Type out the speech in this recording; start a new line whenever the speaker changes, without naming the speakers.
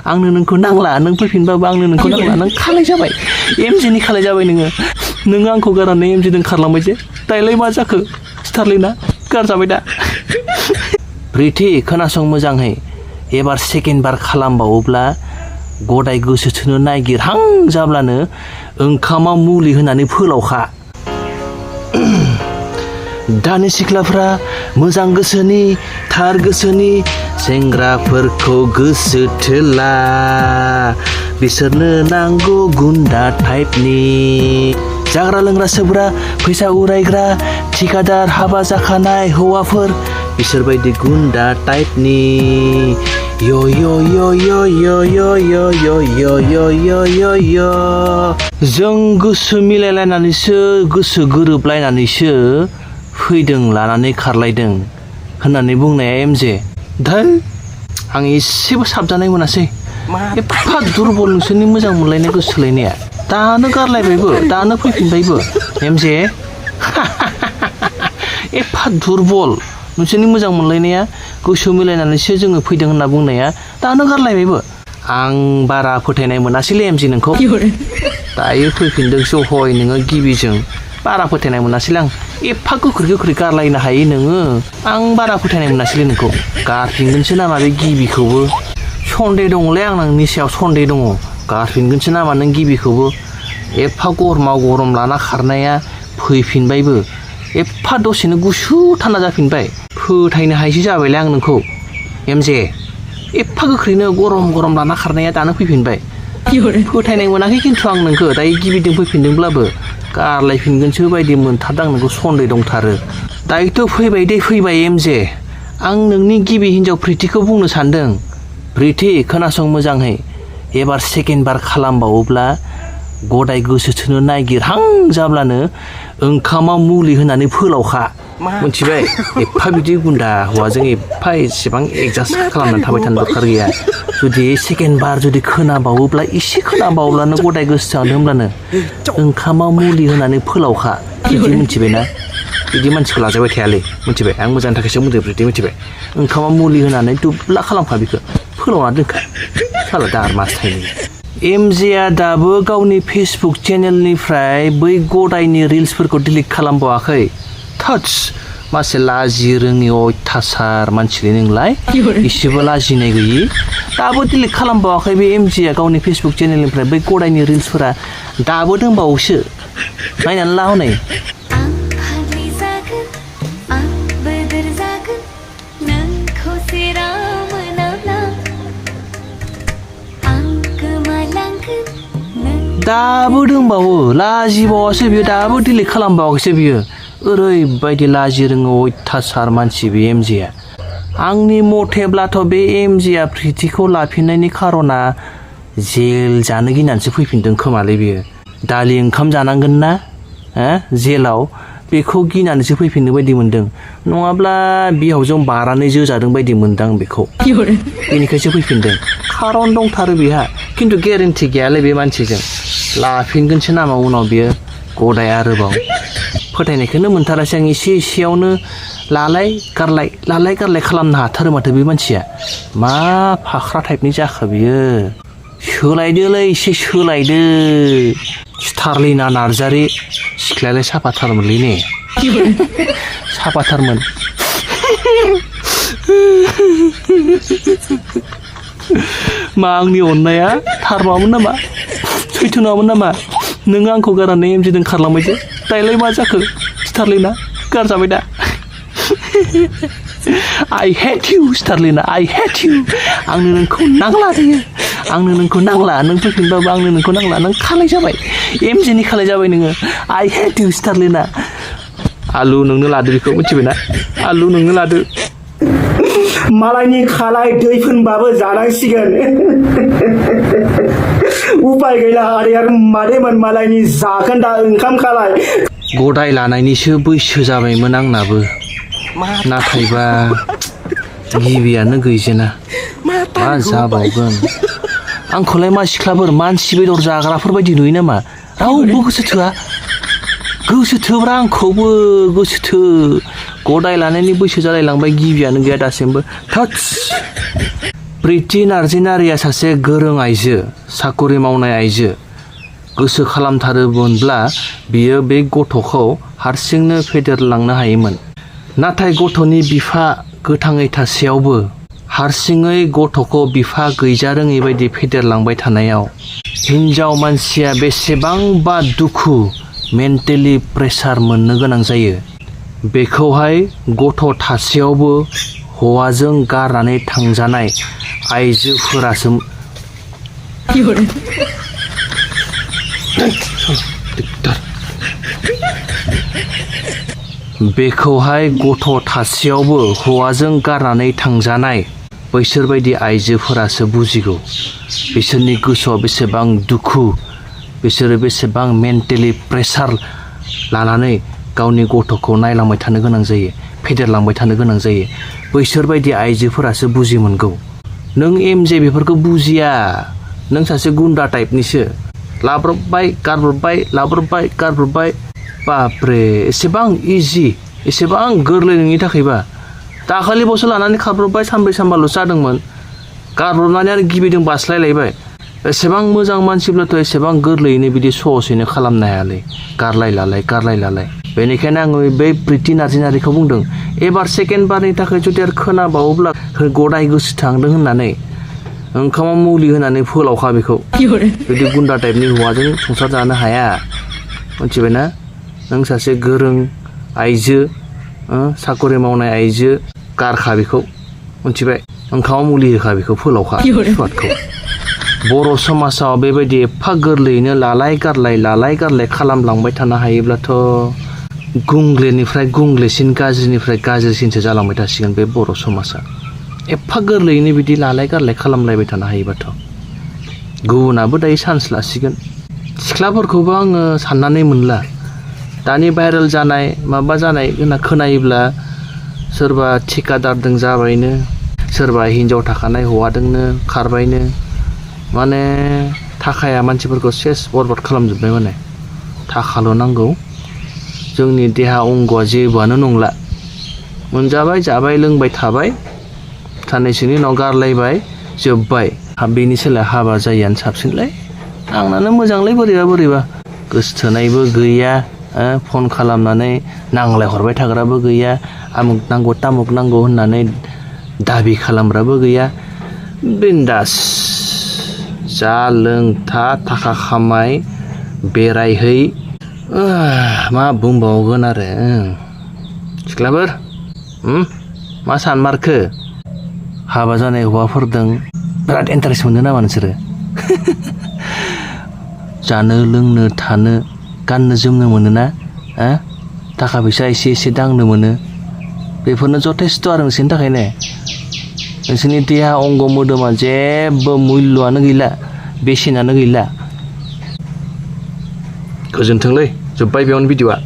आंनो नोंखौ नांला नों फैफिनबाबो आंनो नोंखौ नांला नों खालाय जाबाय एमजेनि खालाय जाबाय नोङो आंखौ गारनानै एमजेजों खारलांबाय जे दायोलाय मा जाखो स्टारलिना गारजाबाय दा प्रिथि खोनासं मोजाङै एबार सेकेन्ड बार खालामबावोब्ला गदाय गोसो थोनो नागिरहां जाब्लानो ओंखामा मुलि होनानै फोलावखा दानि सिख्लाफ्रा मोजां गोसोनि थार गोसोनि सेंग्राफोरखौ गोसो थोला बिसोरनो नांगौ गुन्दा टाइपनि जाग्रा लोंग्रा सोबग्रा फैसा उरायग्रा ठिकादार हाबा जाखानाय हौवाफोर बिसोरबायदि गुन्दा टाइपनि यो यो यो यो यो यो यो यो यो यो यो यो यो जों गोसो मिलायलायनानैसो गोसो गोरोबलायनानैसो फैदों लानानै खारलायदों होननानै बुंनाया एमजे धै आं एसेबो साबजानाय मोनासै एफा दुरबल नोंसोरनि मोजां मोनलायनाय गोसोलायनाया दानो गारलायबायबो दानो फैफिनबायबो एमजे एफा दुरबल नोंसोरनि मोजां मोनलायनाया गोसो मिलायनानैसो जोङो फैदों होनना बुंनाया दानो गारलायबायबो आं बारा फोथायनाय मोनासैलै एमजे नोंखौ दायो फैफिनदोंसो हय नोङो गिबिजों बारा फोथायनाय मोनासैलै आं एफा गोख्रै गारलायनो हायो नोङो आं बारा फोथायनाय मोनासैलै नोंखौ गारफिनगोनसो नामा बे गिबिखौबो सन्देह दङलै आं नोंनि सायाव सन्देह दङ गारफिनगोनसो नामा नों गिबिखौबो एफा गरम लाना खारनाया फैफिनबायबो एफा दसेनो गुसु थान्दा जाफिनबाय फोथायनो हायैसो जाबायलै आं नोंखौ एमजे एफा गोख्रैनो गरम लाना खारनाया दानो फैफिनबाय फोथायनाय मोनाखै खिन्थु आं नोंखौ दायो गिबिजों फैफिनदोंब्लाबो गारलायफिनगोनसो बायदि मोनथारदों आं नोंखौ सन्देह दंथारो दायोथ' फैबाय एमजे आं नोंनि गिबि हिन्जाव प्रिथिखौ बुंनो सानदों प्रिथि खोनासं मोजाङै एबार सेकेन्ड बार खालामबावोब्ला गदाय गोसो थोनो नागिरहां जाब्लानो ओंखामा मुलि होनानै फोलावखा मिथिबाय एफा बिदि गुन्दा हौवाजों एफा एसेबां एडजास्ट खालामनानै थाबाय थानो दरखार गैया जुदि सेकेन्ड बार जुदि खोनाबावोब्ला एसे खोनाबावब्लानो गदाय गोसो जादों होमब्लानो ओंखामा मुलि होनानै फोलावखा बिदि मिथिबायना बिदि मानसिखौ लाजाबाय थायालै मिथिबाय आं मोजांनि थाखायसो बुंदों बिदि मिथिबाय ओंखामा मुलि होनानै दुब्ला खालामखा बेखौ फोलावना दोनखा साला दार मास थायनो एमजेआ दाबो गावनि फेसबुक चेनेलनिफ्राय बै गदायनि रिल्सफोरखौ डिलिट खालामबावाखै थट्स मासे लाजि रोङि अयथासार मानसिलै नोंलाय एसेबो लाजिनाय गैयि दाबो डिलिट खालामबावाखै बे एमजेआ गावनि फेसबुक चेनेलनिफ्राय बै गदायनि रिल्सफोरा दाबो दंबावोसो नायनानै ला हनै दाबो दंबावो लाजिबावासो बियो दाबो डिलिट खालामबावाखैसो बियो ओरैबायदि लाजि रोङो अयथासार मानसि बे एमजेआ आंनि मथेब्लाथ' बे एमजेआ प्रिथिखौ लाफिननायनि खार'ना जेल जानो गिनानैसो फैफिनदों खोमालै बियो दालि ओंखाम जानांगोन ना जेलाव बेखौ गिनानैसो फैफिननो बायदि मोनदों नङाब्ला बिहावजों बारानै जोजादों बायदि मोनदां बेखौ बेनिखायसो फैफिनदों खारन दंथारो बेहा खिन्थु गेरेन्टि गैयालै बे मानसिजों लाफिनगोनसो नामा उनाव बियो गदाय आरोबाव फोथायनायखौनो मोनथारासै आं एसेयावनो लालाय गारलाय खालामनो हाथारो माथो बे मानसिया मा फाख्रा टाइपनि जाखो बियो सोलायदोलै एसे सोलायदो स्टारलिना नार्जारि सिख्लायालाय साफाथारमोनलै ने साफाथारमोन मा आंनि अननाया थार नङामोन नामा सैथो नङामोन नामा नोङो आंखौ गारनानै एमजेजों खारलांबाय जे दायोलाय मा जाखो स्टारलिना गारजाबाय दा I hate you स्टारलिना I hate you आंनो नोंखौ नांला दायो आंनो नोंखौ नांला नों फैफिनबाबो आंनो नोंखौ नांला नों खालाय जाबाय एमजेनि खालाय जाबाय नोङो I hate you स्टारलिना आलु नोंनो लादो बेखौ मिथिबायना आलु नोंनो लादो
मालायनि खालाय दै फोनबाबो जानांसिगोन उपाय गैला आरो मादैमोन मालायनि जाखोन्दा ओंखाम खालाय
गदाय लानायनिसो बैसो जाबायमोन आंनाबो नाथायबा गिबियानो गैजेना मा जाबावगोन आंखौलाय मा सिख्लाफोर मानसि बेदर जाग्राफोर बायदि नुयो नामा रावबो गोसो थोब्रा आंखौबो गोसो थो गदाय लानायनि बैसो जालायलांबाय गिबियानो गैया दासिमबो थट्स प्रिति नार्जिनारिया सासे गोरों आइजो साकरि मावनाय आइजो गोसो खालामथारोमोनब्ला बियो बे गथ'खौ हारसिंनो फेदेरलांनो हायोमोन नाथाय गथ'नि बिफा गोथाङै थासेयावबो हारसिङै गथ'खौ बिफा गैजारोङै बायदि फेदेरलांबाय थानायाव हिन्जाव मानसिया बेसेबांबा दुखु मेन्टेलि प्रेसार मोननो गोनां जायो बेखौहाय गथ' थासेयावबो हौवाजों गारनानै थांजानाय आइजोफोरासो बेखौहाय गथ' थासेयावबो हौवाजों गारनानै थांजानाय बैसोरबायदि आइजोफोरासो बुजिगौ बिसोरनि गोसोआव बेसेबां दुखु बिसोरो बेसेबां मेन्टेलि प्रेसार लानानै गावनि गथ'खौ नायलांबाय थानो गोनां जायो फेदेरलांबाय थानो गोनां जायो बैसोरबायदि आइजोफोरासो बुजि मोनगौ नों एमजे बेफोरखौ बुजिया नों सासे गुन्डा टाइपनिसो लाब्रबबाय गारब्रबबाय बापरे एसेबां इजि एसेबां गोरलै नोंनि थाखायबा दाखालिबावसो लानानै खारब्रबबाय सानब्रै सानबाल' जादोंमोन गारब्रबनानै आरो गिबिजों बास्लायलायबाय एसेबां मोजां मानसिब्लाथ' एसेबां गोरलैयैनो बिदि सहसैनो खालामनो हायालै गारलाय बेनिखायनो आङो बै प्रिति नार्जिनारिखौ बुंदों एबार सेकेन्ड बारनि थाखाय जुदि आरो खोनाबावोब्ला गदाय गोसो थांदों होननानै ओंखामाव मुलि होनानै फोलावखा बेखौ बिदि गुन्डा टाइपनि हौवाजों संसार जानो हाया मिथिबायना नों सासे गोरों आइजो साकरि मावनाय आइजो गारखा बेखौ मिथिबाय ओंखामाव मुलि होखा बेखौ फोलावखा स्वादखौ बर' समाजाव बेबायदि एफा गोरलैयैनो लालाय गारलाय खालामलांबाय थानो हायोब्लाथ' गुंग्लेनिफ्राय गुंग्लेसिन गाज्रिनिफ्राय गाज्रिसिनसो जालांबाय थासिगोन बे बर' समाजा एफा गोरलैयैनो बिदि लालाय गारलाय खालामलायबाय थानो हायोबाथ' गुबुनाबो दायो चान्स लासिगोन सिख्लाफोरखौबो आङो साननानै मोनला दानि भाइरेल जानाय माबा जानाय होनना खोनायोब्ला सोरबा ठिकादारजों जाबायनो सोरबा हिन्जाव थाखानाय हौवादोंनो खारबायनो माने थाखाया मानसिफोरखौ सेस बरबाद खालामजोब्बाय माने थाखाल' नांगौ जोंनि देहा अंग'आ जेबोआनो नंला मोनजाबाय जाबाय लोंबाय थाबाय साननैसोनि उनाव गारलायबाय जोब्बाय बेनि सोलाय हाबा जायैआनो साबसिनलाय आंनानो मोजांलाय बोरैबा गोसथोनायबो गैया फन खालामनानै नांलाय हरबाय थाग्राबो गैया आमुक नांगौ तामुक नांगौ होननानै दाबि खालामग्राबो गैया बिन्दास जा लों थाखा खामाय बेरायहै मा बुंबावगोन आरो सिख्लाफोर मा सानमारखो हाबा जानाय हौवाफोरदों बिराद इन्टारेस्ट मोनो नामा नोंसोरो जानो लोंनो थानो गाननो जोमनो मोनोना थाखा फैसा एसे दांनो मोनो बेफोरनो जथेस्थ' आरो नोंसोरनि थाखायनो नोंसोरनि देहा अंग मोदोमा जेबो मुल्यआनो गैला बेसेनानो गैला गोजोन्थोंलै जोब्बाय बेयावनो भिडिअ'आ